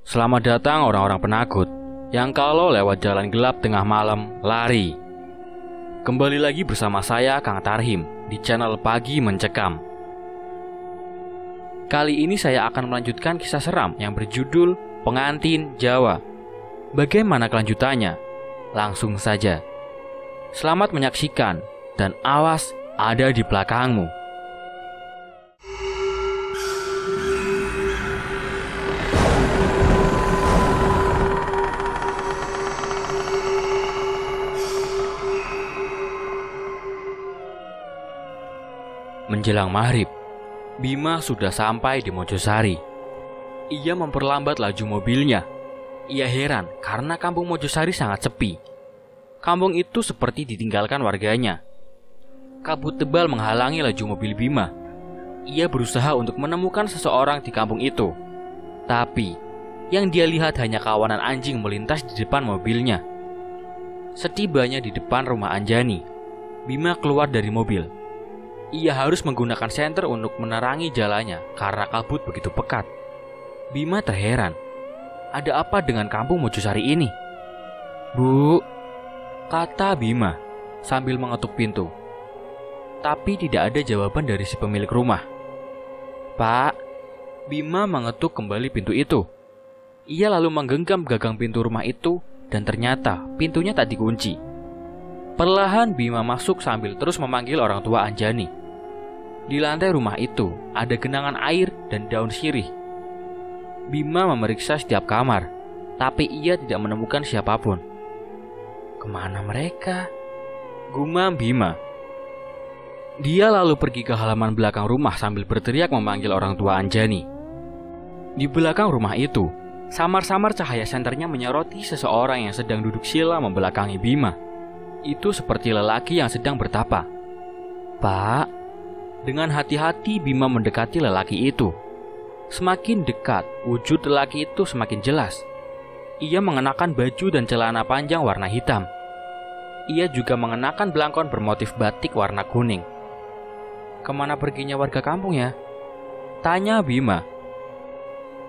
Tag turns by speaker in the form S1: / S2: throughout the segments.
S1: Selamat datang orang-orang penakut yang kalau lewat jalan gelap tengah malam lari. Kembali lagi bersama saya Kang Tarhim di channel Pagi Mencekam. Kali ini saya akan melanjutkan kisah seram yang berjudul Pengantin Jawa. Bagaimana kelanjutannya? Langsung saja. Selamat menyaksikan dan awas ada di belakangmu. Menjelang maghrib, Bima sudah sampai di Mojosari. Ia memperlambat laju mobilnya. Ia heran karena kampung Mojosari sangat sepi. Kampung itu seperti ditinggalkan warganya. Kabut tebal menghalangi laju mobil Bima. Ia berusaha untuk menemukan seseorang di kampung itu. Tapi, yang dia lihat hanya kawanan anjing melintas di depan mobilnya. Setibanya di depan rumah Anjani, Bima keluar dari mobil. Ia harus menggunakan senter untuk menerangi jalannya karena kabut begitu pekat. Bima terheran. Ada apa dengan kampung Mojosari ini? "Bu," kata Bima sambil mengetuk pintu. Tapi tidak ada jawaban dari si pemilik rumah. "Pak," Bima mengetuk kembali pintu itu. Ia lalu menggenggam gagang pintu rumah itu dan ternyata pintunya tak dikunci. Perlahan Bima masuk sambil terus memanggil orang tua Anjani. Di lantai rumah itu ada genangan air dan daun sirih. Bima memeriksa setiap kamar, tapi ia tidak menemukan siapapun. "Kemana mereka?" gumam Bima. Dia lalu pergi ke halaman belakang rumah sambil berteriak memanggil orang tua Anjani. Di belakang rumah itu, samar-samar cahaya senternya menyoroti seseorang yang sedang duduk sila membelakangi Bima. Itu seperti lelaki yang sedang bertapa. "Pak." Dengan hati-hati Bima mendekati lelaki itu. Semakin dekat, wujud lelaki itu semakin jelas. Ia mengenakan baju dan celana panjang warna hitam. Ia juga mengenakan belangkon bermotif batik warna kuning. "Kemana perginya warga kampung ya?" tanya Bima.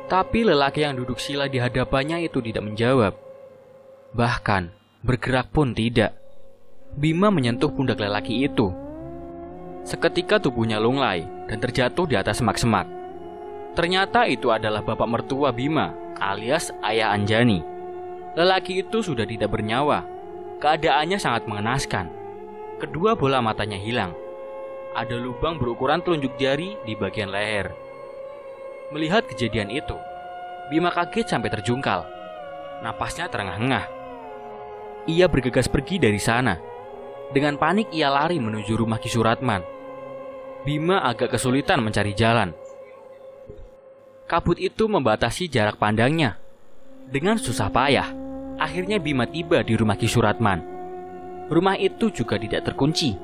S1: Tapi lelaki yang duduk sila di hadapannya itu tidak menjawab. Bahkan, bergerak pun tidak. Bima menyentuh pundak lelaki itu. Seketika tubuhnya lunglai dan terjatuh di atas semak-semak. Ternyata itu adalah bapak mertua Bima, alias ayah Anjani. Lelaki itu sudah tidak bernyawa. Keadaannya sangat mengenaskan. Kedua bola matanya hilang. Ada lubang berukuran telunjuk jari di bagian leher. Melihat kejadian itu, Bima kaget sampai terjungkal. Napasnya terengah-engah. Ia bergegas pergi dari sana. Dengan panik ia lari menuju rumah Ki Suratman. Bima agak kesulitan mencari jalan. Kabut itu membatasi jarak pandangnya. Dengan susah payah, akhirnya Bima tiba di rumah Ki Suratman. Rumah itu juga tidak terkunci.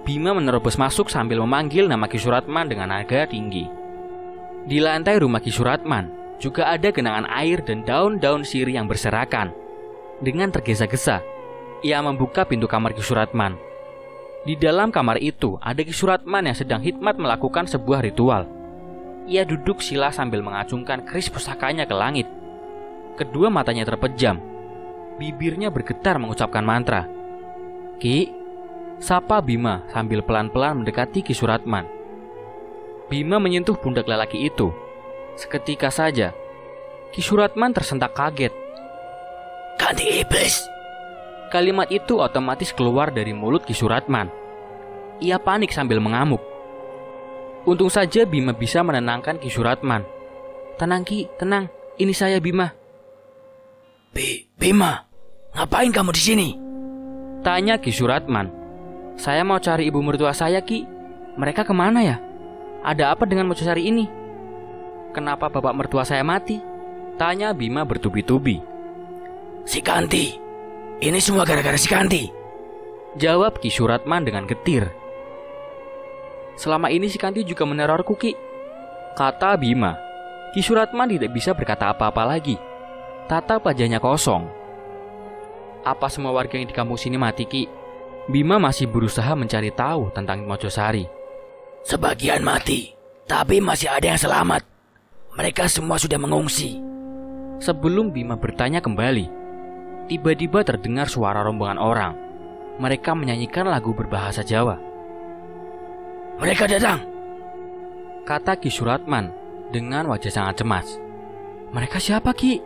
S1: Bima menerobos masuk sambil memanggil nama Ki Suratman dengan nada tinggi. Di lantai rumah Ki Suratman juga ada genangan air dan daun-daun sirih yang berserakan. Dengan tergesa-gesa, ia membuka pintu kamar Ki Suratman. Di dalam kamar itu ada Ki Suratman yang sedang hikmat melakukan sebuah ritual. Ia duduk sila sambil mengacungkan keris pusakanya ke langit. Kedua matanya terpejam. Bibirnya bergetar mengucapkan mantra. "Ki," sapa Bima sambil pelan-pelan mendekati Ki Suratman. Bima menyentuh pundak lelaki itu. Seketika saja, Ki Suratman tersentak kaget. "Ganti iblis!" Kalimat itu otomatis keluar dari mulut Ki Suratman. Ia panik sambil mengamuk. Untung saja Bima bisa menenangkan Ki Suratman. "Tenang Ki, tenang. Ini saya Bima."
S2: Bima, ngapain kamu di sini?"
S1: tanya Ki Suratman. "Saya mau cari ibu mertua saya, Ki. Mereka kemana ya? Ada apa dengan Mojosari ini? Kenapa bapak mertua saya mati?" tanya Bima bertubi-tubi.
S2: "Si Kanti. Ini semua gara-gara si Kanti,"
S1: jawab Ki Suratman dengan getir. "Selama ini si Kanti juga menerorku, Ki," kata Bima. Ki Suratman tidak bisa berkata apa-apa lagi. Tatap wajahnya kosong. "Apa semua warga yang di kampung sini mati, Ki?" Bima masih berusaha mencari tahu tentang Mojosari.
S2: "Sebagian mati, tapi masih ada yang selamat. Mereka semua sudah mengungsi."
S1: Sebelum Bima bertanya kembali, tiba-tiba terdengar suara rombongan orang. Mereka menyanyikan lagu berbahasa Jawa.
S2: Mereka datang,
S1: kata Ki Suratman dengan wajah sangat cemas. Mereka siapa, Ki?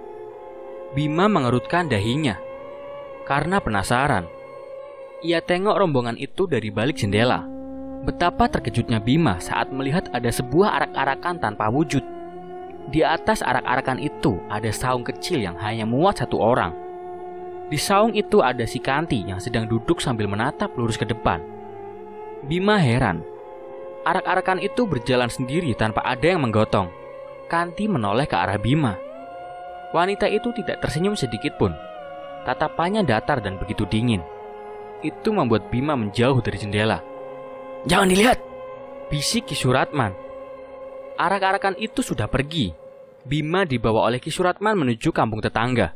S1: Bima mengerutkan dahinya karena penasaran. Ia tengok rombongan itu dari balik jendela. Betapa terkejutnya Bima saat melihat ada sebuah arak-arakan tanpa wujud. Di atas arak-arakan itu ada saung kecil yang hanya muat satu orang. Di saung itu ada si Kanti yang sedang duduk sambil menatap lurus ke depan. Bima heran. Arak-arakan itu berjalan sendiri tanpa ada yang menggotong. Kanti menoleh ke arah Bima. Wanita itu tidak tersenyum sedikit pun. Tatapannya datar dan begitu dingin. Itu membuat Bima menjauh dari jendela.
S2: Jangan dilihat,
S1: bisik Ki Suratman. Arak-arakan itu sudah pergi. Bima dibawa oleh Ki Suratman menuju kampung tetangga.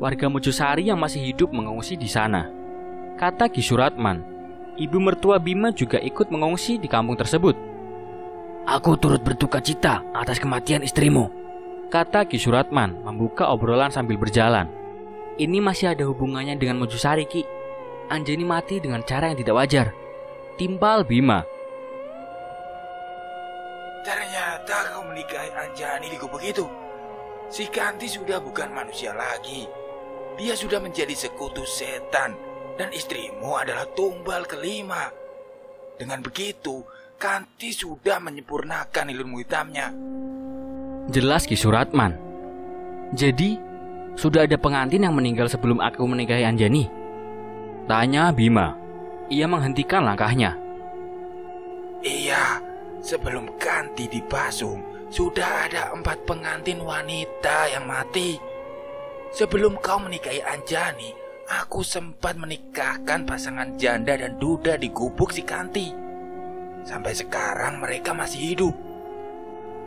S1: Warga Mojosari yang masih hidup mengungsi di sana. Kata Ki Suratman, ibu mertua Bima juga ikut mengungsi di kampung tersebut.
S2: Aku turut berduka cita atas kematian istrimu,
S1: kata Ki Suratman membuka obrolan sambil berjalan. Ini masih ada hubungannya dengan Mojosari, Ki. Anjani mati dengan cara yang tidak wajar, timpal Bima.
S3: Ternyata kau menikahi Anjani di gubuk itu. Si Kanti sudah bukan manusia lagi. Dia sudah menjadi sekutu setan. Dan istrimu adalah tumbal kelima. Dengan begitu, Kanti sudah menyempurnakan ilmu hitamnya.
S1: Jelas Ki Suratman. Jadi, sudah ada pengantin yang meninggal sebelum aku menikahi Anjani? Tanya Bima. Ia menghentikan langkahnya.
S3: Iya, sebelum Kanti dipasung, sudah ada 4 pengantin wanita yang mati. Sebelum kau menikahi Anjani, aku sempat menikahkan pasangan janda dan duda di gubuk si Kanti. Sampai sekarang mereka masih hidup.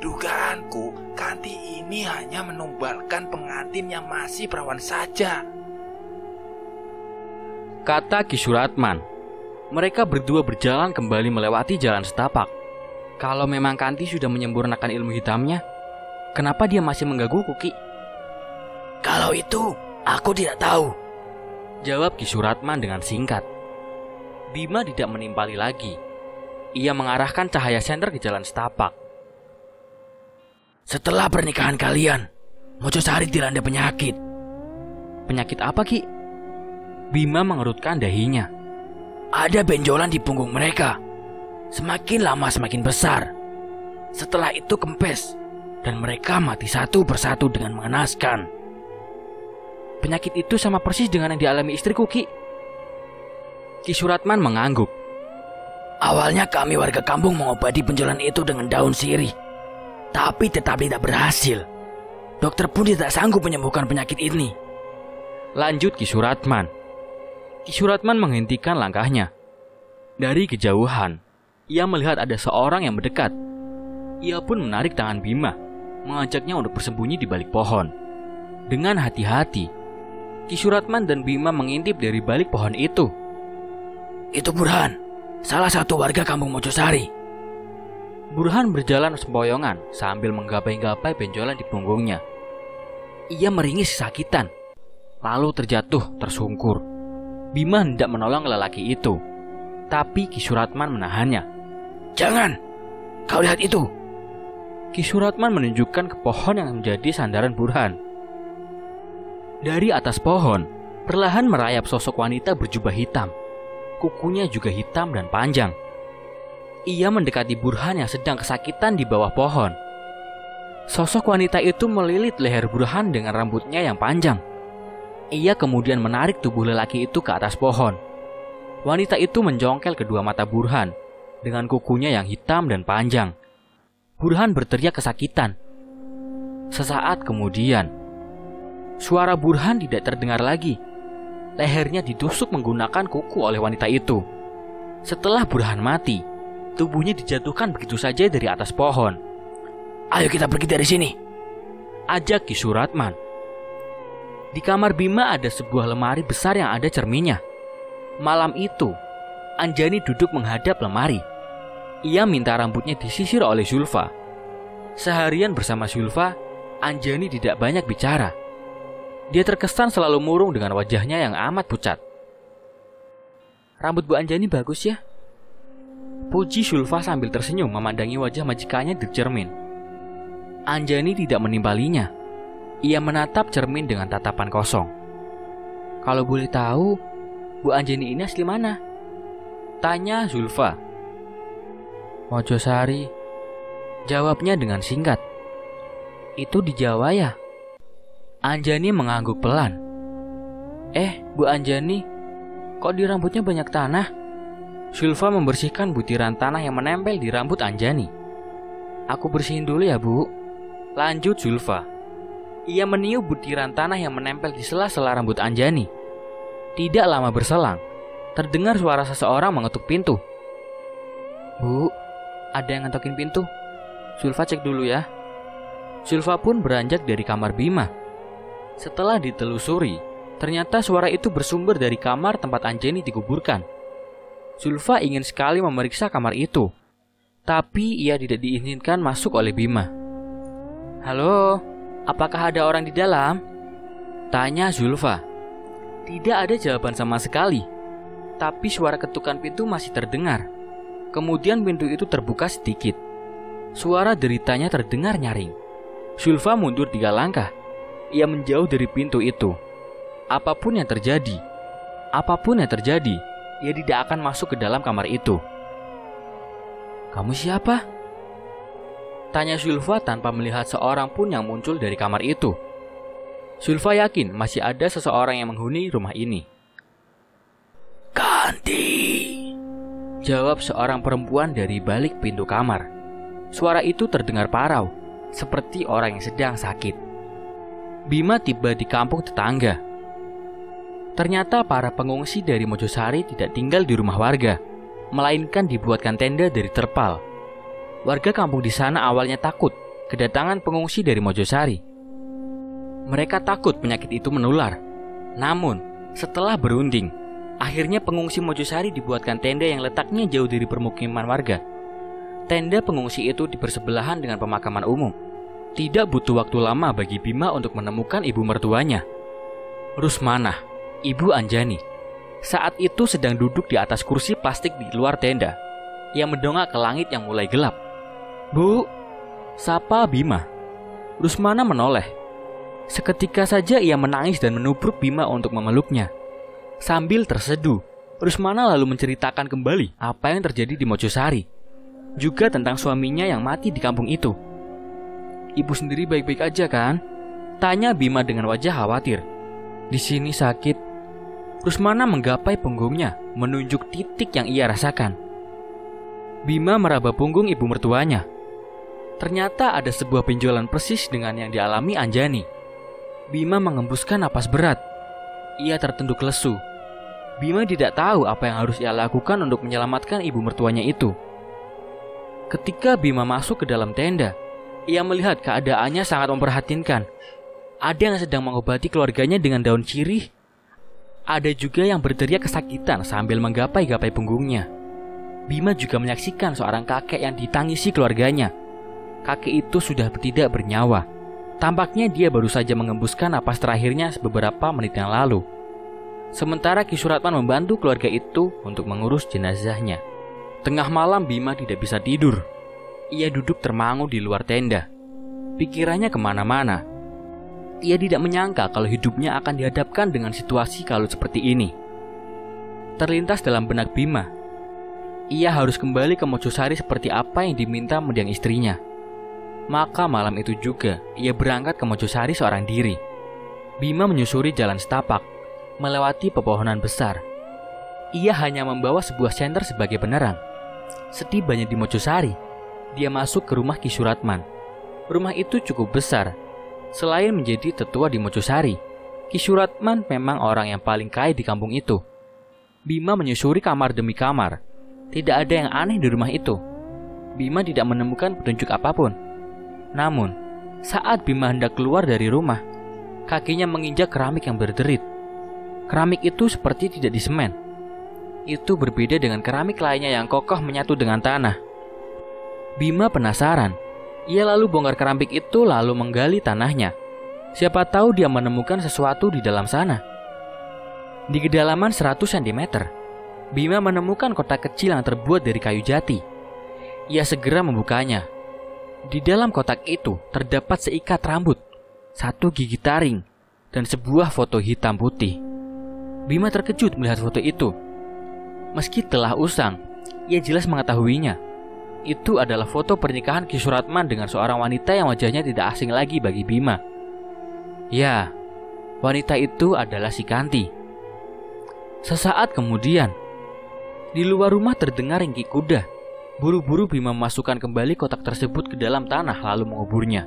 S3: Dugaanku, Kanti ini hanya menumbalkan pengantin yang masih perawan saja,
S1: kata Ki Suratman. Mereka berdua berjalan kembali melewati jalan setapak. Kalau memang Kanti sudah menyempurnakan ilmu hitamnya, kenapa dia masih menggangguku, Ki?
S2: Kalau itu, aku tidak tahu,
S1: jawab Ki Suratman dengan singkat. Bima tidak menimpali lagi. Ia mengarahkan cahaya senter ke jalan setapak.
S2: Setelah pernikahan kalian, Mojosari dilanda penyakit.
S1: Penyakit apa, Ki? Bima mengerutkan dahinya.
S2: Ada benjolan di punggung mereka. Semakin lama semakin besar. Setelah itu kempes, dan mereka mati satu persatu dengan mengenaskan.
S1: Penyakit itu sama persis dengan yang dialami istriku, Ki. Ki Suratman mengangguk.
S2: Awalnya kami warga kampung mengobati benjolan itu dengan daun sirih. Tapi tetap tidak berhasil. Dokter pun tidak sanggup menyembuhkan penyakit ini,
S1: lanjut Ki Suratman. Ki Suratman menghentikan langkahnya. Dari kejauhan, ia melihat ada seorang yang mendekat. Ia pun menarik tangan Bima, mengajaknya untuk bersembunyi di balik pohon. Dengan hati-hati, Ki Suratman dan Bima mengintip dari balik pohon itu.
S2: Itu Burhan, salah satu warga kampung Mojosari.
S1: Burhan berjalan sempoyongan sambil menggapai-gapai benjolan di punggungnya. Ia meringis kesakitan, lalu terjatuh tersungkur. Bima hendak menolong lelaki itu, tapi Ki Suratman menahannya.
S2: Jangan, kau lihat itu.
S1: Ki Suratman menunjukkan ke pohon yang menjadi sandaran Burhan. Dari atas pohon, perlahan merayap sosok wanita berjubah hitam. Kukunya juga hitam dan panjang. Ia mendekati Burhan yang sedang kesakitan di bawah pohon. Sosok wanita itu melilit leher Burhan dengan rambutnya yang panjang. Ia kemudian menarik tubuh lelaki itu ke atas pohon. Wanita itu menjongkel kedua mata Burhan dengan kukunya yang hitam dan panjang. Burhan berteriak kesakitan. Sesaat kemudian, suara Burhan tidak terdengar lagi. Lehernya ditusuk menggunakan kuku oleh wanita itu. Setelah Burhan mati, tubuhnya dijatuhkan begitu saja dari atas pohon.
S2: Ayo kita pergi dari sini,
S1: ajak Ki Suratman. Di kamar Bima ada sebuah lemari besar yang ada cerminnya. Malam itu, Anjani duduk menghadap lemari. Ia minta rambutnya disisir oleh Zulfa. Seharian bersama Zulfa, Anjani tidak banyak bicara. Dia terkesan selalu murung dengan wajahnya yang amat pucat. "Rambut Bu Anjani bagus ya," puji Zulfa sambil tersenyum memandangi wajah majikannya di cermin. Anjani tidak menimpalinya. Ia menatap cermin dengan tatapan kosong. "Kalau boleh tahu, Bu Anjani ini asli mana?" tanya Zulfa. "Mojosari," jawabnya dengan singkat. "Itu di Jawa ya?" Anjani mengangguk pelan. Bu Anjani, kok di rambutnya banyak tanah?" Zulfa membersihkan butiran tanah yang menempel di rambut Anjani. "Aku bersihin dulu ya, Bu," lanjut Zulfa. Ia meniup butiran tanah yang menempel di sela-sela rambut Anjani. Tidak lama berselang, terdengar suara seseorang mengetuk pintu. "Bu, ada yang ngetokin pintu. Zulfa cek dulu ya." Zulfa pun beranjak dari kamar Bima. Setelah ditelusuri, ternyata suara itu bersumber dari kamar tempat Anjani dikuburkan. Zulfa ingin sekali memeriksa kamar itu, tapi ia tidak diizinkan masuk oleh Bima. "Halo, apakah ada orang di dalam?" tanya Zulfa. Tidak ada jawaban sama sekali, tapi suara ketukan pintu masih terdengar. Kemudian pintu itu terbuka sedikit. Suara deritanya terdengar nyaring. Zulfa mundur 3 langkah. Ia menjauh dari pintu itu. Apapun yang terjadi, ia tidak akan masuk ke dalam kamar itu. "Kamu siapa?" tanya Zulfa tanpa melihat seorang pun yang muncul dari kamar itu. Zulfa yakin masih ada seseorang yang menghuni rumah ini.
S2: "Ganti,"
S1: jawab seorang perempuan dari balik pintu kamar. Suara itu terdengar parau, seperti orang yang sedang sakit. Bima tiba di kampung tetangga. Ternyata para pengungsi dari Mojosari tidak tinggal di rumah warga, melainkan dibuatkan tenda dari terpal. Warga kampung di sana awalnya takut kedatangan pengungsi dari Mojosari. Mereka takut penyakit itu menular. Namun, setelah berunding, akhirnya pengungsi Mojosari dibuatkan tenda yang letaknya jauh dari permukiman warga. Tenda pengungsi itu dibersebelahan dengan pemakaman umum. Tidak butuh waktu lama bagi Bima untuk menemukan ibu mertuanya, Rusmanah, ibu Anjani. Saat itu sedang duduk di atas kursi plastik di luar tenda. Ia mendongak ke langit yang mulai gelap. "Bu," sapa Bima. Rusmanah menoleh. Seketika saja ia menangis dan menubruk Bima untuk memeluknya. Sambil terseduh, Rusmanah lalu menceritakan kembali apa yang terjadi di Mojosari, juga tentang suaminya yang mati di kampung itu. "Ibu sendiri baik-baik aja kan?" tanya Bima dengan wajah khawatir. "Di sini sakit." Rusmanah menggapai punggungnya, menunjuk titik yang ia rasakan. Bima meraba punggung ibu mertuanya. Ternyata ada sebuah benjolan persis dengan yang dialami Anjani. Bima mengembuskan napas berat. Ia tertunduk lesu. Bima tidak tahu apa yang harus ia lakukan untuk menyelamatkan ibu mertuanya itu. Ketika Bima masuk ke dalam tenda, ia melihat keadaannya sangat memprihatinkan. Ada yang sedang mengobati keluarganya dengan daun sirih. Ada juga yang berteriak kesakitan sambil menggapai-gapai punggungnya. Bima juga menyaksikan seorang kakek yang ditangisi keluarganya. Kakek itu sudah tidak bernyawa. Tampaknya dia baru saja mengembuskan napas terakhirnya beberapa menit yang lalu. Sementara Ki Suratman membantu keluarga itu untuk mengurus jenazahnya. Tengah malam Bima tidak bisa tidur. Ia duduk termangu di luar tenda. Pikirannya kemana-mana. Ia tidak menyangka kalau hidupnya akan dihadapkan dengan situasi kalau seperti ini. Terlintas dalam benak Bima, ia harus kembali ke Mojosari seperti apa yang diminta mendiang istrinya. Maka malam itu juga ia berangkat ke Mojosari seorang diri. Bima menyusuri jalan setapak, melewati pepohonan besar. Ia hanya membawa sebuah senter sebagai penerang. Setibanya di Mojosari, dia masuk ke rumah Ki Suratman. Rumah itu cukup besar. Selain menjadi tetua di Mojosari, Ki Suratman memang orang yang paling kaya di kampung itu. Bima menyusuri kamar demi kamar. Tidak ada yang aneh di rumah itu. Bima tidak menemukan petunjuk apapun. Namun, saat Bima hendak keluar dari rumah, kakinya menginjak keramik yang berderit. Keramik itu seperti tidak disemen. Itu berbeda dengan keramik lainnya yang kokoh menyatu dengan tanah. Bima penasaran. Ia lalu bongkar keramik itu lalu menggali tanahnya. Siapa tahu dia menemukan sesuatu di dalam sana. Di kedalaman 100 cm, Bima menemukan kotak kecil yang terbuat dari kayu jati. Ia segera membukanya. Di dalam kotak itu terdapat seikat rambut, 1 gigi taring, dan sebuah foto hitam putih. Bima terkejut melihat foto itu. Meski telah usang, ia jelas mengetahuinya. Itu adalah foto pernikahan Ki Suratman dengan seorang wanita yang wajahnya tidak asing lagi bagi Bima. Ya, wanita itu adalah si Kanti. Sesaat kemudian, di luar rumah terdengar ringkik kuda. Buru-buru Bima memasukkan kembali kotak tersebut ke dalam tanah lalu menguburnya.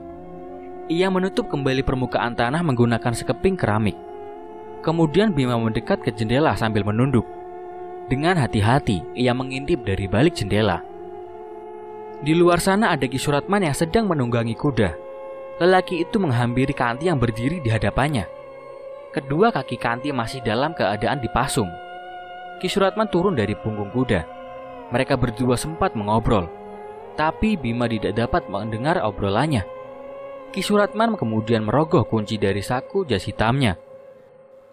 S1: Ia menutup kembali permukaan tanah menggunakan sekeping keramik. Kemudian Bima mendekat ke jendela sambil menunduk. Dengan hati-hati, ia mengintip dari balik jendela. Di luar sana ada Ki Suratman yang sedang menunggangi kuda. Lelaki itu menghampiri Kanti yang berdiri di hadapannya. Kedua kaki Kanti masih dalam keadaan dipasung. Ki Suratman turun dari punggung kuda. Mereka berdua sempat mengobrol, tapi Bima tidak dapat mendengar obrolannya. Ki Suratman kemudian merogoh kunci dari saku jas hitamnya.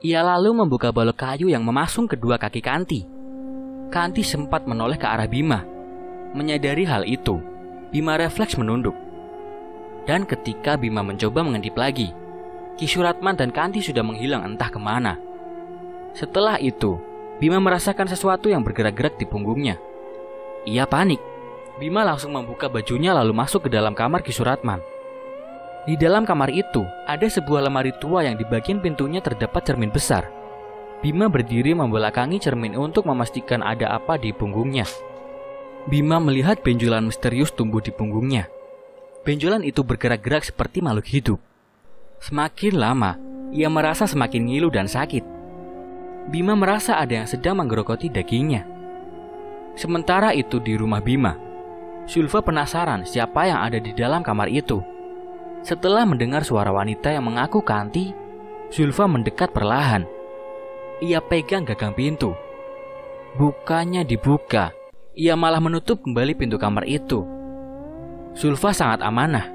S1: Ia lalu membuka balok kayu yang memasung kedua kaki Kanti. Kanti sempat menoleh ke arah Bima. Menyadari hal itu, Bima refleks menunduk. Dan ketika Bima mencoba mengintip lagi, Ki Suratman dan Kanti sudah menghilang entah kemana. Setelah itu, Bima merasakan sesuatu yang bergerak-gerak di punggungnya. Ia panik. Bima langsung membuka bajunya lalu masuk ke dalam kamar Ki Suratman. Di dalam kamar itu, ada sebuah lemari tua yang di bagian pintunya terdapat cermin besar. Bima berdiri membelakangi cermin untuk memastikan ada apa di punggungnya. Bima melihat benjolan misterius tumbuh di punggungnya. Benjolan itu bergerak-gerak seperti makhluk hidup. Semakin lama, ia merasa semakin ngilu dan sakit. Bima merasa ada yang sedang menggerogoti dagingnya. Sementara itu di rumah Bima, Sulfa penasaran siapa yang ada di dalam kamar itu. Setelah mendengar suara wanita yang mengaku Kanti, Sulfa mendekat perlahan. Ia pegang gagang pintu. Bukannya dibuka, ia malah menutup kembali pintu kamar itu. Sulfa sangat amanah.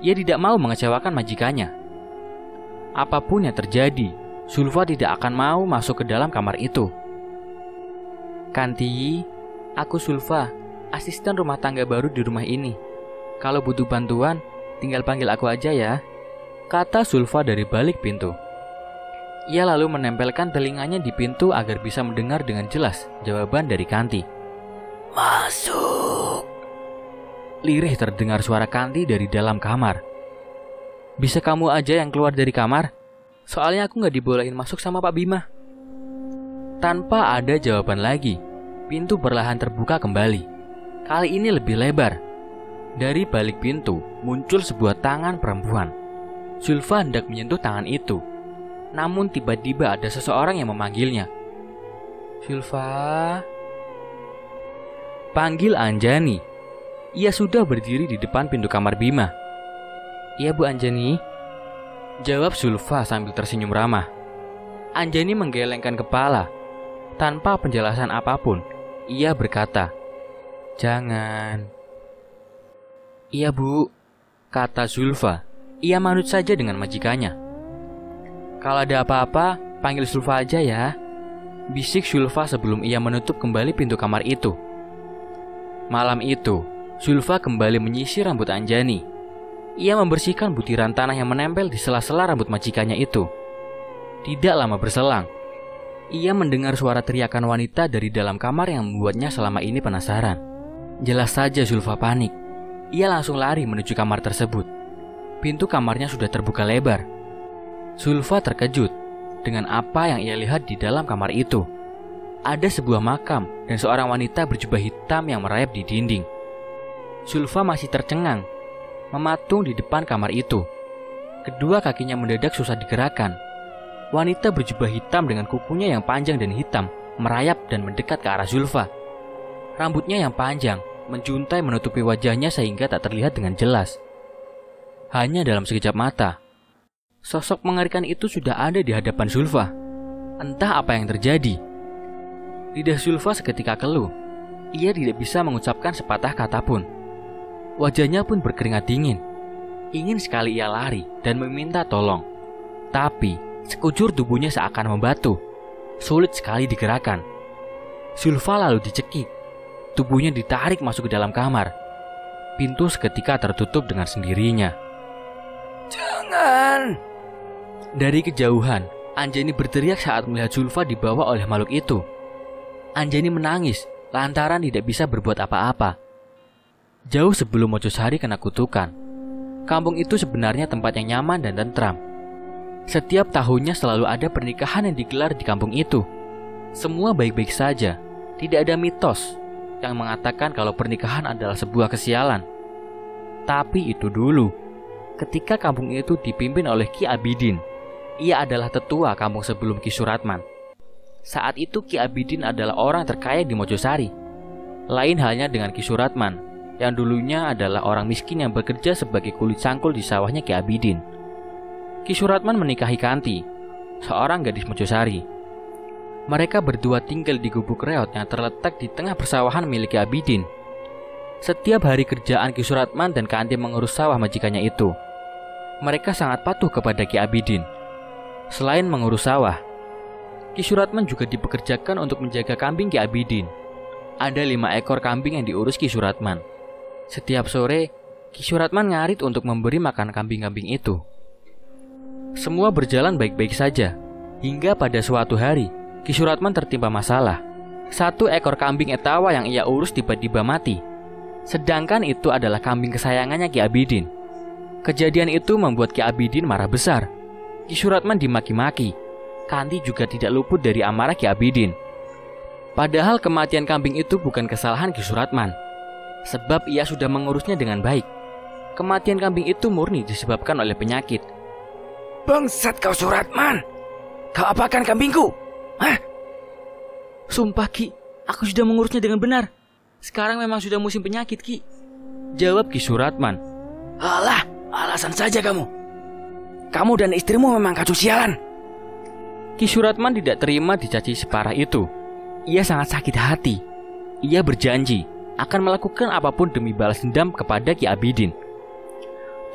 S1: Ia tidak mau mengecewakan majikannya. Apapun yang terjadi, Sulfa tidak akan mau masuk ke dalam kamar itu. Kanti, aku Sulfa, asisten rumah tangga baru di rumah ini. Kalau butuh bantuan, tinggal panggil aku aja ya, kata Sulfa dari balik pintu. Ia lalu menempelkan telinganya di pintu agar bisa mendengar dengan jelas jawaban dari Kanti.
S2: Masuk.
S1: Lirih terdengar suara Kanti dari dalam kamar. Bisa kamu aja yang keluar dari kamar? Soalnya aku gak dibolehin masuk sama Pak Bima. Tanpa ada jawaban lagi, pintu perlahan terbuka kembali. Kali ini lebih lebar. Dari balik pintu muncul sebuah tangan perempuan. Sulfa hendak menyentuh tangan itu. Namun tiba-tiba ada seseorang yang memanggilnya. Sulfa. Panggil Anjani. Ia sudah berdiri di depan pintu kamar Bima. Iya Bu Anjani, jawab Sulfa sambil tersenyum ramah. Anjani menggelengkan kepala. Tanpa penjelasan apapun, ia berkata, jangan. Iya Bu, kata Sulfa. Ia manut saja dengan majikannya. Kalau ada apa-apa, panggil Sulfa aja ya, bisik Sulfa sebelum ia menutup kembali pintu kamar itu. Malam itu, Sulfa kembali menyisir rambut Anjani. Ia membersihkan butiran tanah yang menempel di sela-sela rambut majikannya itu. Tidak lama berselang, ia mendengar suara teriakan wanita dari dalam kamar yang membuatnya selama ini penasaran. Jelas saja Sulfa panik. Ia langsung lari menuju kamar tersebut. Pintu kamarnya sudah terbuka lebar. Sulfa terkejut dengan apa yang ia lihat di dalam kamar itu. Ada sebuah makam dan seorang wanita berjubah hitam yang merayap di dinding. Sulfa masih tercengang, mematung di depan kamar itu. Kedua kakinya mendadak susah digerakkan. Wanita berjubah hitam dengan kukunya yang panjang dan hitam merayap dan mendekat ke arah Sulfa. Rambutnya yang panjang menjuntai menutupi wajahnya sehingga tak terlihat dengan jelas. Hanya dalam sekejap mata, sosok mengerikan itu sudah ada di hadapan Sulfa. Entah apa yang terjadi. Lidah Sulfa seketika keluh. Ia tidak bisa mengucapkan sepatah kata pun. Wajahnya pun berkeringat dingin. Ingin sekali ia lari dan meminta tolong. Tapi sekujur tubuhnya seakan membatu. Sulit sekali digerakkan. Zulfa lalu dicekik. Tubuhnya ditarik masuk ke dalam kamar. Pintu seketika tertutup dengan sendirinya.
S2: Jangan!
S1: Dari kejauhan, Anjani berteriak saat melihat Zulfa dibawa oleh makhluk itu. Anjani menangis lantaran tidak bisa berbuat apa-apa. Jauh sebelum Mojosari kena kutukan, kampung itu sebenarnya tempat yang nyaman dan tentram. Setiap tahunnya selalu ada pernikahan yang digelar di kampung itu. Semua baik-baik saja, tidak ada mitos yang mengatakan kalau pernikahan adalah sebuah kesialan. Tapi itu dulu, ketika kampung itu dipimpin oleh Ki Abidin. Ia adalah tetua kampung sebelum Ki Suratman. Saat itu Ki Abidin adalah orang terkaya di Mojosari. Lain halnya dengan Ki Suratman, yang dulunya adalah orang miskin yang bekerja sebagai kulit cangkul di sawahnya Ki Abidin. Ki Suratman menikahi Kanti, seorang gadis Mojosari. Mereka berdua tinggal di gubuk reot yang terletak di tengah persawahan milik Ki Abidin. Setiap hari kerjaan Ki Suratman dan Kanti mengurus sawah majikannya itu. Mereka sangat patuh kepada Ki Abidin. Selain mengurus sawah, Ki Suratman juga dipekerjakan untuk menjaga kambing Ki Abidin. Ada 5 ekor kambing yang diurus Ki Suratman. Setiap sore, Ki Suratman ngarit untuk memberi makan kambing-kambing itu. Semua berjalan baik-baik saja, hingga pada suatu hari, Ki Suratman tertimpa masalah. 1 ekor kambing etawa yang ia urus tiba-tiba mati. Sedangkan itu adalah kambing kesayangannya Ki Abidin. Kejadian itu membuat Ki Abidin marah besar. Ki Suratman dimaki-maki. Kanti juga tidak luput dari amarah Ki Abidin. Padahal kematian kambing itu bukan kesalahan Ki Suratman, sebab ia sudah mengurusnya dengan baik. Kematian kambing itu murni disebabkan oleh penyakit.
S2: Bangsat kau Suratman! Kau apakan kambingku? Hah?
S1: Sumpah Ki, aku sudah mengurusnya dengan benar. Sekarang memang sudah musim penyakit Ki, jawab Ki Suratman.
S2: Alah, alasan saja kamu. Kamu dan istrimu memang kacau sialan.
S1: Ki Suratman tidak terima dicaci separah itu. Ia sangat sakit hati. Ia berjanji akan melakukan apapun demi balas dendam kepada Ki Abidin.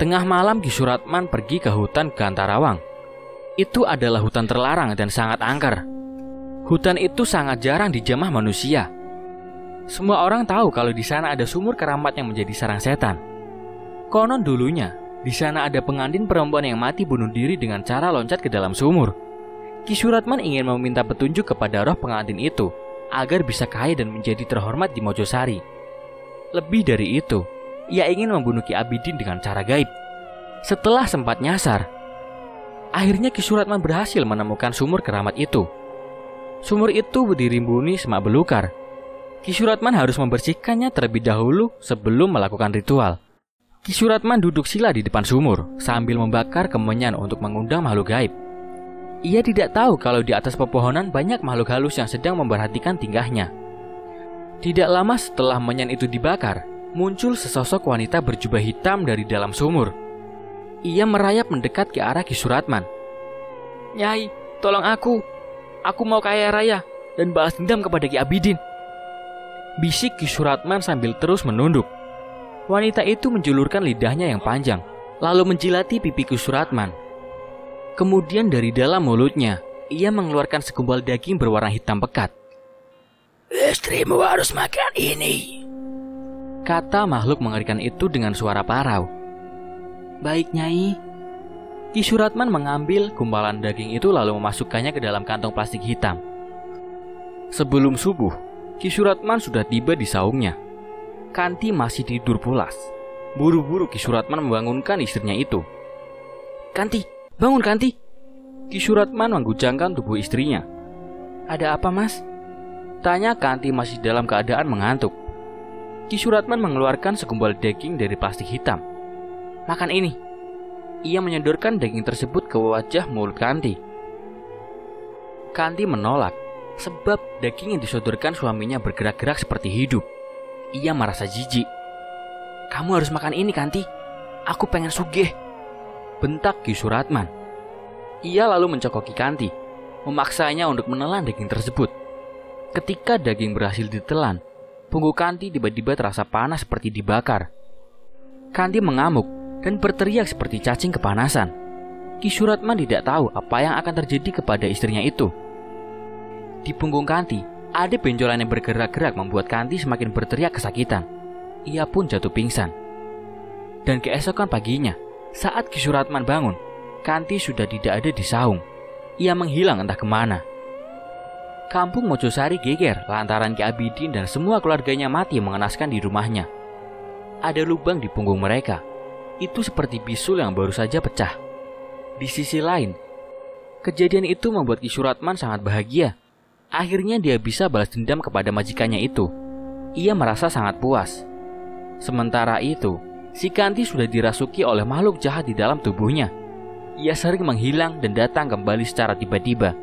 S1: Tengah malam Ki Suratman pergi ke hutan Gantarawang. Itu adalah hutan terlarang dan sangat angker. Hutan itu sangat jarang dijamah manusia. Semua orang tahu kalau di sana ada sumur keramat yang menjadi sarang setan. Konon dulunya, di sana ada pengantin perempuan yang mati bunuh diri dengan cara loncat ke dalam sumur. Ki Suratman ingin meminta petunjuk kepada roh pengantin itu agar bisa kaya dan menjadi terhormat di Mojosari. Lebih dari itu, ia ingin membunuh Ki Abidin dengan cara gaib. Setelah sempat nyasar, akhirnya Ki Suratman berhasil menemukan sumur keramat itu. Sumur itu dirimbuni semak belukar. Ki Suratman harus membersihkannya terlebih dahulu sebelum melakukan ritual. Ki Suratman duduk sila di depan sumur sambil membakar kemenyan untuk mengundang makhluk gaib. Ia tidak tahu kalau di atas pepohonan banyak makhluk halus yang sedang memperhatikan tingkahnya. Tidak lama setelah menyan itu dibakar, muncul sesosok wanita berjubah hitam dari dalam sumur. Ia merayap mendekat ke arah Ki Suratman. "Nyai, tolong aku. Aku mau kaya raya dan balas dendam kepada Ki Abidin," bisik Ki Suratman sambil terus menunduk. Wanita itu menjulurkan lidahnya yang panjang, lalu menjilati pipi Ki Suratman. Kemudian dari dalam mulutnya, ia mengeluarkan segumpal daging berwarna hitam pekat.
S2: "Istrimu harus makan ini,"
S1: kata makhluk mengerikan itu dengan suara parau. "Baik, Nyai." Ki Suratman mengambil gumpalan daging itu lalu memasukkannya ke dalam kantong plastik hitam. Sebelum subuh, Ki Suratman sudah tiba di saungnya. Kanti masih tidur pulas. Buru-buru Ki Suratman membangunkan istrinya itu. "Kanti, bangun Kanti." Ki Suratman mengguncangkan tubuh istrinya. "Ada apa, Mas?" tanya Kanti masih dalam keadaan mengantuk. Ki Suratman mengeluarkan segumpal daging dari plastik hitam. "Makan ini." Ia menyodorkan daging tersebut ke wajah mulut Kanti. Kanti menolak, sebab daging yang disodorkan suaminya bergerak-gerak seperti hidup. Ia merasa jijik. "Kamu harus makan ini, Kanti. Aku pengen sugih," bentak Ki Suratman. Ia lalu mencokoki Kanti, memaksanya untuk menelan daging tersebut. Ketika daging berhasil ditelan, punggung Kanti tiba-tiba terasa panas seperti dibakar. Kanti mengamuk dan berteriak seperti cacing kepanasan. Ki Suratman tidak tahu apa yang akan terjadi kepada istrinya itu. Di punggung Kanti, ada benjolan yang bergerak-gerak membuat Kanti semakin berteriak kesakitan. Ia pun jatuh pingsan. Dan keesokan paginya, saat Ki Suratman bangun, Kanti sudah tidak ada di saung. Ia menghilang entah kemana. Kampung Mojosari geger lantaran Ki Abidin dan semua keluarganya mati mengenaskan di rumahnya. Ada lubang di punggung mereka. Itu seperti bisul yang baru saja pecah. Di sisi lain, kejadian itu membuat Ki Suratman sangat bahagia. Akhirnya dia bisa balas dendam kepada majikannya itu. Ia merasa sangat puas. Sementara itu, si Kanti sudah dirasuki oleh makhluk jahat di dalam tubuhnya. Ia sering menghilang dan datang kembali secara tiba-tiba.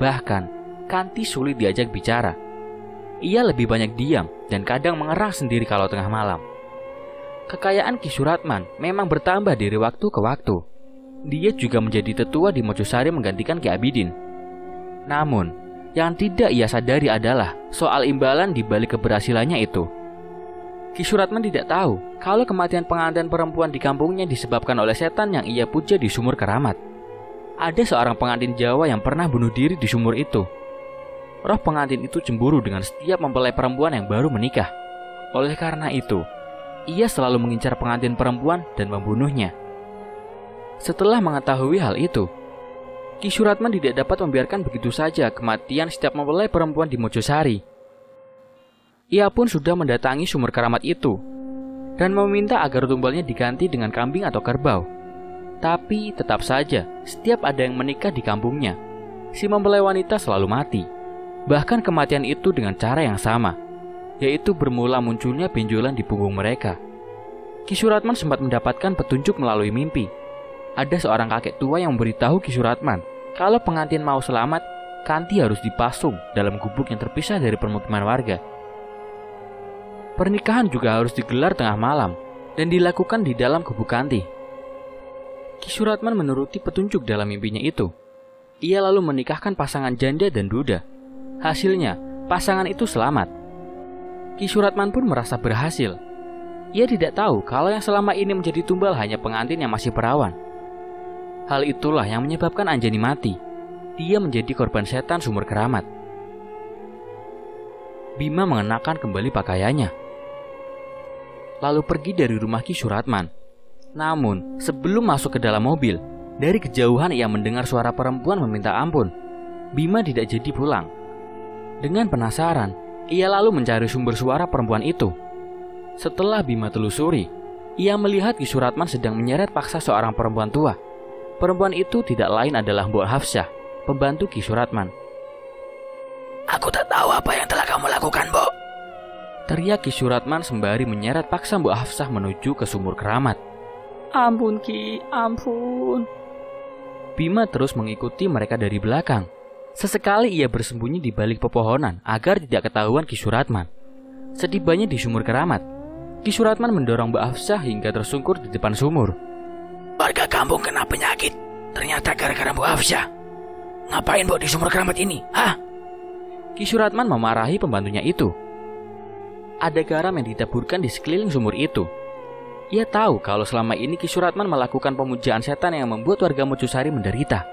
S1: Bahkan, Kanti sulit diajak bicara. Ia lebih banyak diam dan kadang mengerang sendiri kalau tengah malam. Kekayaan Ki Suratman memang bertambah dari waktu ke waktu. Dia juga menjadi tetua di Mojosari menggantikan Ki Abidin. Namun, yang tidak ia sadari adalah soal imbalan di balik keberhasilannya itu. Ki Suratman tidak tahu kalau kematian pengantin perempuan di kampungnya disebabkan oleh setan yang ia puja di sumur keramat. Ada seorang pengantin Jawa yang pernah bunuh diri di sumur itu. Roh pengantin itu cemburu dengan setiap mempelai perempuan yang baru menikah. Oleh karena itu, ia selalu mengincar pengantin perempuan dan membunuhnya. Setelah mengetahui hal itu, Ki Suratman tidak dapat membiarkan begitu saja kematian setiap mempelai perempuan di Mojosari. Ia pun sudah mendatangi sumur keramat itu dan meminta agar tumbalnya diganti dengan kambing atau kerbau. Tapi tetap saja, setiap ada yang menikah di kampungnya, si mempelai wanita selalu mati. Bahkan kematian itu dengan cara yang sama, yaitu bermula munculnya benjolan di punggung mereka. Ki Suratman sempat mendapatkan petunjuk melalui mimpi. Ada seorang kakek tua yang memberitahu Ki Suratman kalau pengantin mau selamat, Kanti harus dipasung dalam gubuk yang terpisah dari permukiman warga. Pernikahan juga harus digelar tengah malam dan dilakukan di dalam gubuk Kanti. Ki Suratman menuruti petunjuk dalam mimpinya itu. Ia lalu menikahkan pasangan janda dan duda. Hasilnya, pasangan itu selamat. Ki Suratman pun merasa berhasil. Ia tidak tahu kalau yang selama ini menjadi tumbal hanya pengantin yang masih perawan. Hal itulah yang menyebabkan Anjani mati. Dia menjadi korban setan sumur keramat. Bima mengenakan kembali pakaiannya, lalu pergi dari rumah Ki Suratman. Namun, sebelum masuk ke dalam mobil, dari kejauhan ia mendengar suara perempuan meminta ampun. Bima tidak jadi pulang. Dengan penasaran, ia lalu mencari sumber suara perempuan itu. Setelah Bima telusuri, ia melihat Ki Suratman sedang menyeret paksa seorang perempuan tua. Perempuan itu tidak lain adalah Mbok Hafsah, pembantu Ki Suratman.
S2: Aku tak tahu apa yang telah kamu lakukan, Mbok.
S1: Teriak Ki Suratman sembari menyeret paksa Mbok Hafsah menuju ke sumur keramat.
S4: Ampun Ki, ampun.
S1: Bima terus mengikuti mereka dari belakang. Sesekali ia bersembunyi di balik pepohonan agar tidak ketahuan Ki Suratman. Setibanya di sumur keramat, Ki Suratman mendorong Mbak Hafsah hingga tersungkur di depan sumur.
S2: Warga kampung kena penyakit, ternyata gara-gara Mbok Hafsah. Ngapain Mbok di sumur keramat ini, hah?
S1: Ki Suratman memarahi pembantunya itu. Ada garam yang ditaburkan di sekeliling sumur itu. Ia tahu kalau selama ini Ki Suratman melakukan pemujaan setan yang membuat warga Mojosari menderita.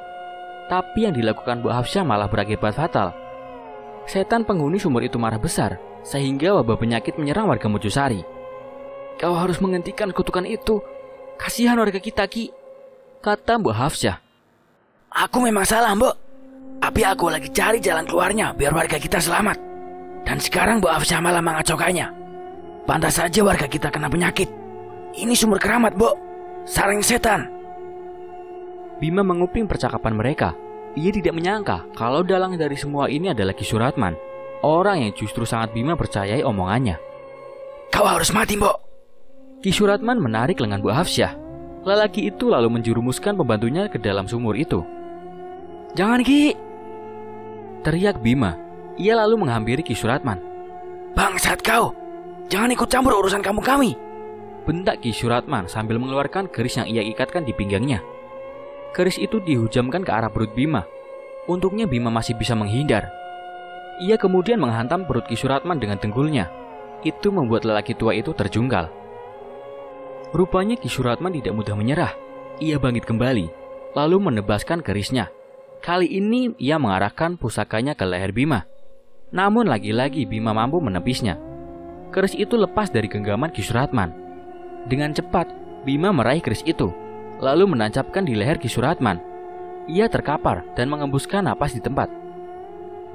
S1: Tapi yang dilakukan Mbok Hafsah malah berakibat fatal. Setan penghuni sumur itu marah besar, sehingga wabah penyakit menyerang warga Mojosari. Kau harus menghentikan kutukan itu. Kasihan warga kita, Ki, kata Mbok Hafsah.
S2: Aku memang salah, Mbok. Tapi aku lagi cari jalan keluarnya biar warga kita selamat. Dan sekarang Mbok Hafsah malah mengacaukannya. Pantas saja warga kita kena penyakit. Ini sumur keramat, Mbok. Sarang setan.
S1: Bima menguping percakapan mereka. Ia tidak menyangka kalau dalang dari semua ini adalah Ki Suratman, orang yang justru sangat Bima percayai omongannya.
S2: Kau harus mati, Mbok.
S1: Ki Suratman menarik lengan Mbok Hafsah. Lelaki itu lalu menjerumuskan pembantunya ke dalam sumur itu. Jangan, Ki, teriak Bima. Ia lalu menghampiri Ki Suratman.
S2: Bangsat kau, jangan ikut campur urusan kampung kami,
S1: bentak Ki Suratman sambil mengeluarkan keris yang ia ikatkan di pinggangnya. Keris itu dihujamkan ke arah perut Bima. Untungnya Bima masih bisa menghindar. Ia kemudian menghantam perut Ki Suratman dengan tenggulnya. Itu membuat lelaki tua itu terjungkal. Rupanya Ki Suratman tidak mudah menyerah. Ia bangkit kembali, lalu menebaskan kerisnya. Kali ini ia mengarahkan pusakanya ke leher Bima. Namun lagi-lagi Bima mampu menepisnya. Keris itu lepas dari genggaman Ki Suratman. Dengan cepat, Bima meraih keris itu, lalu menancapkan di leher Ki Suratman. Ia terkapar dan mengembuskan napas di tempat.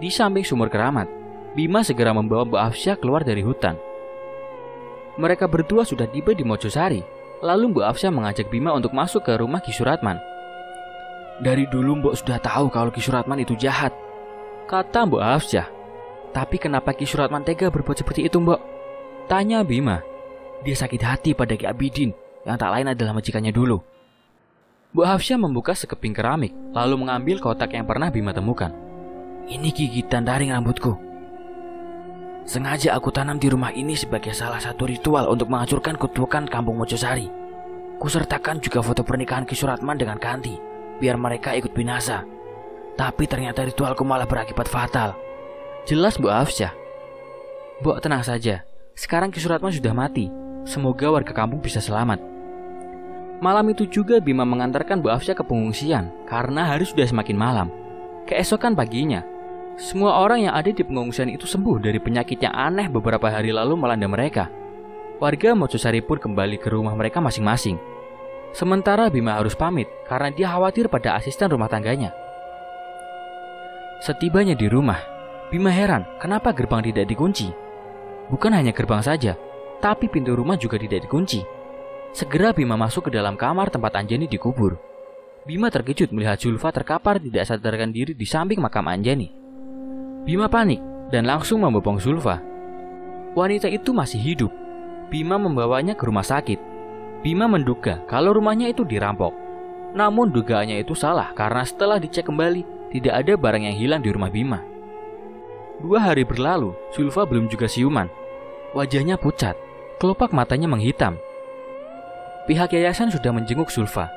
S1: Di samping sumur keramat, Bima segera membawa Mbak Afsyah keluar dari hutan. Mereka berdua sudah tiba di Mojosari. Lalu Mbak Afsyah mengajak Bima untuk masuk ke rumah Ki Suratman. "Dari dulu Mbok sudah tahu kalau Ki Suratman itu jahat," kata Mbak Afsyah. "Tapi kenapa Ki Suratman tega berbuat seperti itu, Mbok?" tanya Bima. "Dia sakit hati pada Ki Abidin, yang tak lain adalah majikannya dulu." Mbak Afsyah membuka sekeping keramik, lalu mengambil kotak yang pernah Bima temukan. "Ini gigitan taring rambutku. Sengaja aku tanam di rumah ini sebagai salah satu ritual untuk menghancurkan kutukan kampung Mojosari. Kusertakan juga foto pernikahan Ki Suratman dengan Kanti, biar mereka ikut binasa. Tapi ternyata ritualku malah berakibat fatal," jelas Mbak Afsyah. "Mbok tenang saja, sekarang Ki Suratman sudah mati. Semoga warga kampung bisa selamat." Malam itu juga Bima mengantarkan Mbak Afsyah ke pengungsian karena hari sudah semakin malam. Keesokan paginya, semua orang yang ada di pengungsian itu sembuh dari penyakit yang aneh beberapa hari lalu melanda mereka. Warga Mojosari pun kembali ke rumah mereka masing-masing. Sementara Bima harus pamit karena dia khawatir pada asisten rumah tangganya. Setibanya di rumah, Bima heran kenapa gerbang tidak dikunci. Bukan hanya gerbang saja, tapi pintu rumah juga tidak dikunci. Segera Bima masuk ke dalam kamar tempat Anjani dikubur. Bima terkejut melihat Zulfa terkapar tidak sadarkan diri di samping makam Anjani. Bima panik dan langsung membopong Zulfa. Wanita itu masih hidup. Bima membawanya ke rumah sakit. Bima menduga kalau rumahnya itu dirampok. Namun dugaannya itu salah karena setelah dicek kembali, tidak ada barang yang hilang di rumah Bima. 2 hari berlalu, Zulfa belum juga siuman. Wajahnya pucat, kelopak matanya menghitam. Pihak yayasan sudah menjenguk Zulfa.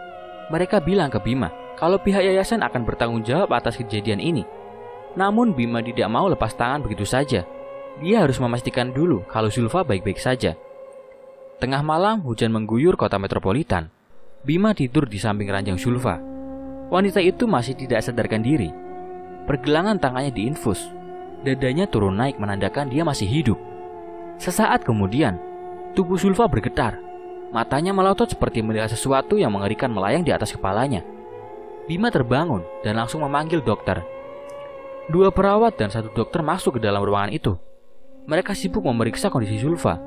S1: Mereka bilang ke Bima kalau pihak yayasan akan bertanggung jawab atas kejadian ini. Namun Bima tidak mau lepas tangan begitu saja. Dia harus memastikan dulu kalau Zulfa baik-baik saja. Tengah malam hujan mengguyur kota metropolitan. Bima tidur di samping ranjang Zulfa. Wanita itu masih tidak sadarkan diri. Pergelangan tangannya diinfus. Dadanya turun naik menandakan dia masih hidup. Sesaat kemudian, tubuh Zulfa bergetar. Matanya melotot seperti melihat sesuatu yang mengerikan melayang di atas kepalanya. Bima terbangun dan langsung memanggil dokter. 2 perawat dan 1 dokter masuk ke dalam ruangan itu. Mereka sibuk memeriksa kondisi Zulfa.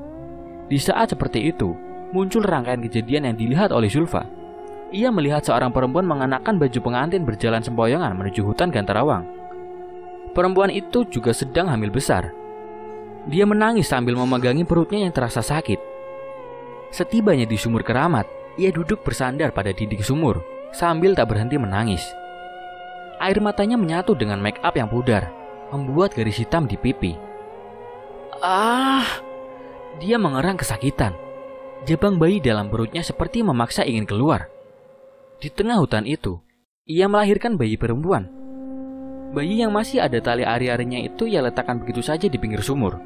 S1: Di saat seperti itu, muncul rangkaian kejadian yang dilihat oleh Zulfa. Ia melihat seorang perempuan mengenakan baju pengantin berjalan sempoyongan menuju hutan Gantarawang. Perempuan itu juga sedang hamil besar. Dia menangis sambil memegangi perutnya yang terasa sakit. Setibanya di sumur keramat, ia duduk bersandar pada dinding sumur sambil tak berhenti menangis. Air matanya menyatu dengan make up yang pudar, membuat garis hitam di pipi. Dia mengerang kesakitan. Jabang bayi dalam perutnya seperti memaksa ingin keluar. Di tengah hutan itu, ia melahirkan bayi perempuan. Bayi yang masih ada tali ari-arinya itu ia letakkan begitu saja di pinggir sumur.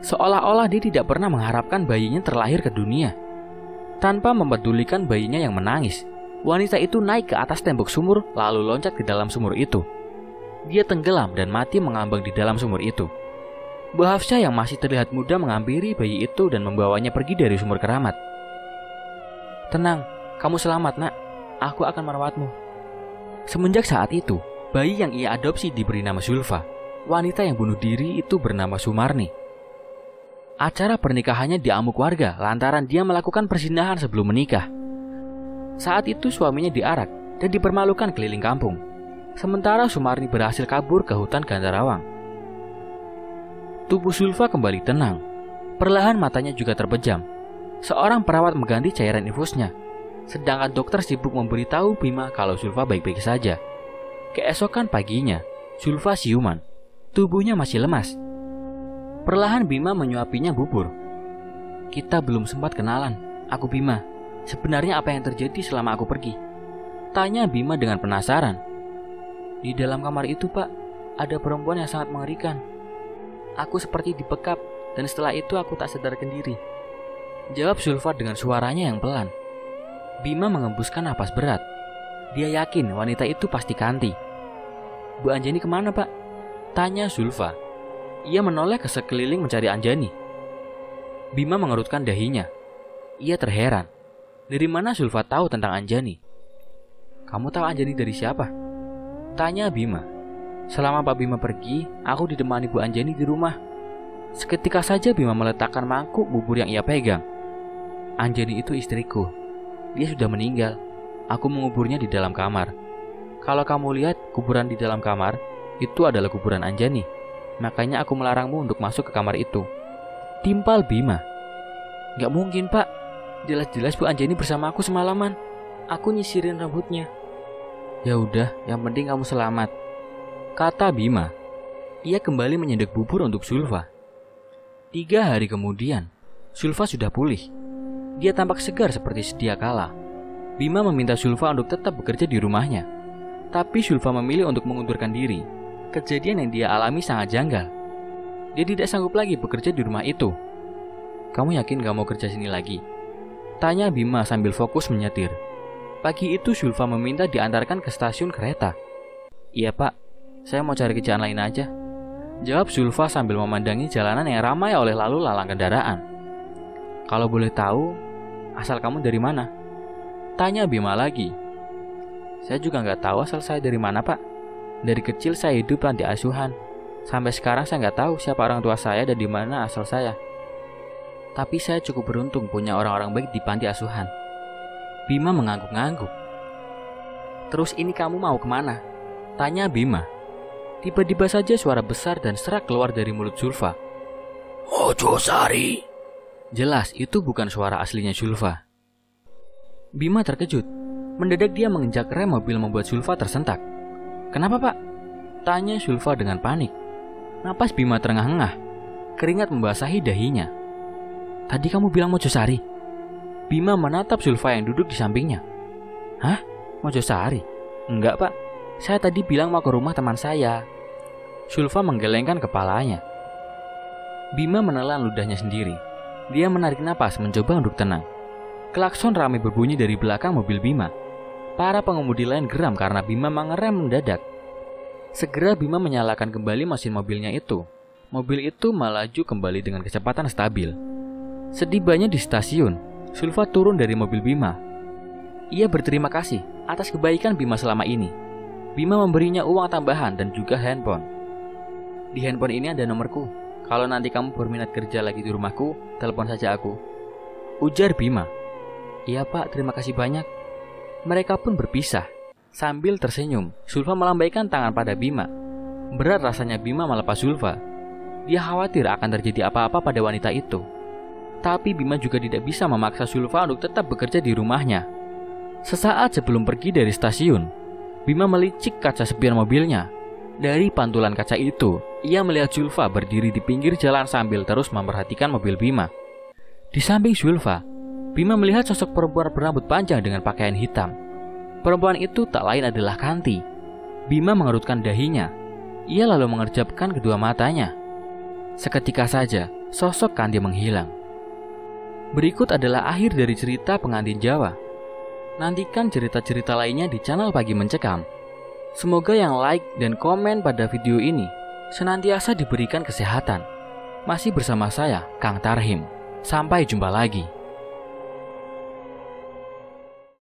S1: Seolah-olah dia tidak pernah mengharapkan bayinya terlahir ke dunia. Tanpa mempedulikan bayinya yang menangis, wanita itu naik ke atas tembok sumur lalu loncat ke dalam sumur itu. Dia tenggelam dan mati mengambang di dalam sumur itu. Mbak Afsyah yang masih terlihat muda menghampiri bayi itu dan membawanya pergi dari sumur keramat. "Tenang, kamu selamat nak, aku akan merawatmu." Semenjak saat itu, bayi yang ia adopsi diberi nama Zulfa. Wanita yang bunuh diri itu bernama Sumarni. Acara pernikahannya diamuk warga lantaran dia melakukan perzinahan sebelum menikah. Saat itu suaminya diarak dan dipermalukan keliling kampung. Sementara Sumarni berhasil kabur ke hutan Gantarawang. Tubuh Zulfa kembali tenang. Perlahan matanya juga terpejam. Seorang perawat mengganti cairan infusnya. Sedangkan dokter sibuk memberitahu Bima kalau Zulfa baik-baik saja. Keesokan paginya, Zulfa siuman. Tubuhnya masih lemas. Perlahan Bima menyuapinya bubur. "Kita belum sempat kenalan. Aku Bima. Sebenarnya apa yang terjadi selama aku pergi?" tanya Bima dengan penasaran. "Di dalam kamar itu, Pak, ada perempuan yang sangat mengerikan. Aku seperti dibekap dan setelah itu aku tak sadarkan diri. Jawab Zulfa dengan suaranya yang pelan. Bima mengembuskan napas berat. Dia yakin wanita itu pasti Kanti. Bu Anjani kemana, Pak? Tanya Zulfa. Ia menoleh ke sekeliling mencari Anjani. Bima mengerutkan dahinya. Ia terheran. Dari mana Zulfa tahu tentang Anjani? Kamu tahu Anjani dari siapa? Tanya Bima. Selama Pak Bima pergi, aku ditemani Bu Anjani di rumah. Seketika saja Bima meletakkan mangkuk bubur yang ia pegang. Anjani itu istriku. Dia sudah meninggal. Aku menguburnya di dalam kamar. Kalau kamu lihat kuburan di dalam kamar, itu adalah kuburan Anjani. Makanya aku melarangmu untuk masuk ke kamar itu. Timpal Bima. Gak mungkin, Pak. Jelas-jelas Bu Anjani bersama aku semalaman. Aku nyisirin rambutnya. Ya udah, yang penting kamu selamat, kata Bima. Ia kembali menyendek bubur untuk Zulfa. 3 hari kemudian, Zulfa sudah pulih. Dia tampak segar seperti sedia kala. Bima meminta Zulfa untuk tetap bekerja di rumahnya. Tapi Zulfa memilih untuk mengundurkan diri. Kejadian yang dia alami sangat janggal. Dia tidak sanggup lagi bekerja di rumah itu. Kamu yakin gak mau kerja sini lagi? Tanya Bima sambil fokus menyetir. Pagi itu Zulfa meminta diantarkan ke stasiun kereta. Iya, Pak, saya mau cari kerjaan lain aja, jawab Zulfa sambil memandangi jalanan yang ramai oleh lalu lalang kendaraan. Kalau boleh tahu, asal kamu dari mana? Tanya Bima lagi. Saya juga nggak tahu asal saya dari mana, Pak. Dari kecil saya hidup panti asuhan. Sampai sekarang saya nggak tahu siapa orang tua saya dan di mana asal saya. Tapi saya cukup beruntung punya orang-orang baik di panti asuhan. Bima mengangguk-angguk. Terus ini kamu mau kemana? Tanya Bima. Tiba-tiba saja suara besar dan serak keluar dari mulut Zulfa.
S2: Mojosari.
S1: Jelas itu bukan suara aslinya Zulfa. Bima terkejut. Mendadak dia menginjak rem mobil membuat Zulfa tersentak. Kenapa, Pak? Tanya Zulfa dengan panik. Napas Bima terengah-engah. Keringat membasahi dahinya. Tadi kamu bilang Mojosari? Bima menatap Zulfa yang duduk di sampingnya. Hah? Mojosari? Enggak, Pak. Saya tadi bilang mau ke rumah teman saya. Zulfa menggelengkan kepalanya. Bima menelan ludahnya sendiri. Dia menarik napas mencoba untuk tenang. Klakson ramai berbunyi dari belakang mobil Bima. Para pengemudi lain geram karena Bima mengerem mendadak. Segera Bima menyalakan kembali mesin mobilnya itu. Mobil itu melaju kembali dengan kecepatan stabil. Setibanya di stasiun, Zulfa turun dari mobil Bima. Ia berterima kasih atas kebaikan Bima selama ini. Bima memberinya uang tambahan dan juga handphone. Di handphone ini ada nomorku. Kalau nanti kamu berminat kerja lagi di rumahku, telepon saja aku, ujar Bima. Iya, Pak, terima kasih banyak. Mereka pun berpisah. Sambil tersenyum, Zulfa melambaikan tangan pada Bima. Berat rasanya Bima melepas Zulfa. Dia khawatir akan terjadi apa-apa pada wanita itu. Tapi Bima juga tidak bisa memaksa Zulfa untuk tetap bekerja di rumahnya. Sesaat sebelum pergi dari stasiun, Bima melicik kaca spion mobilnya. Dari pantulan kaca itu, ia melihat Zulfa berdiri di pinggir jalan sambil terus memperhatikan mobil Bima. Di samping Zulfa, Bima melihat sosok perempuan berambut panjang dengan pakaian hitam. Perempuan itu tak lain adalah Kanti. Bima mengerutkan dahinya. Ia lalu mengerjapkan kedua matanya. Seketika saja, sosok Kanti menghilang. Berikut adalah akhir dari cerita Pengantin Jawa. Nantikan cerita-cerita lainnya di channel Pagi Mencekam. Semoga yang like dan komen pada video ini senantiasa diberikan kesehatan. Masih bersama saya, Kang Tarhim. Sampai jumpa lagi.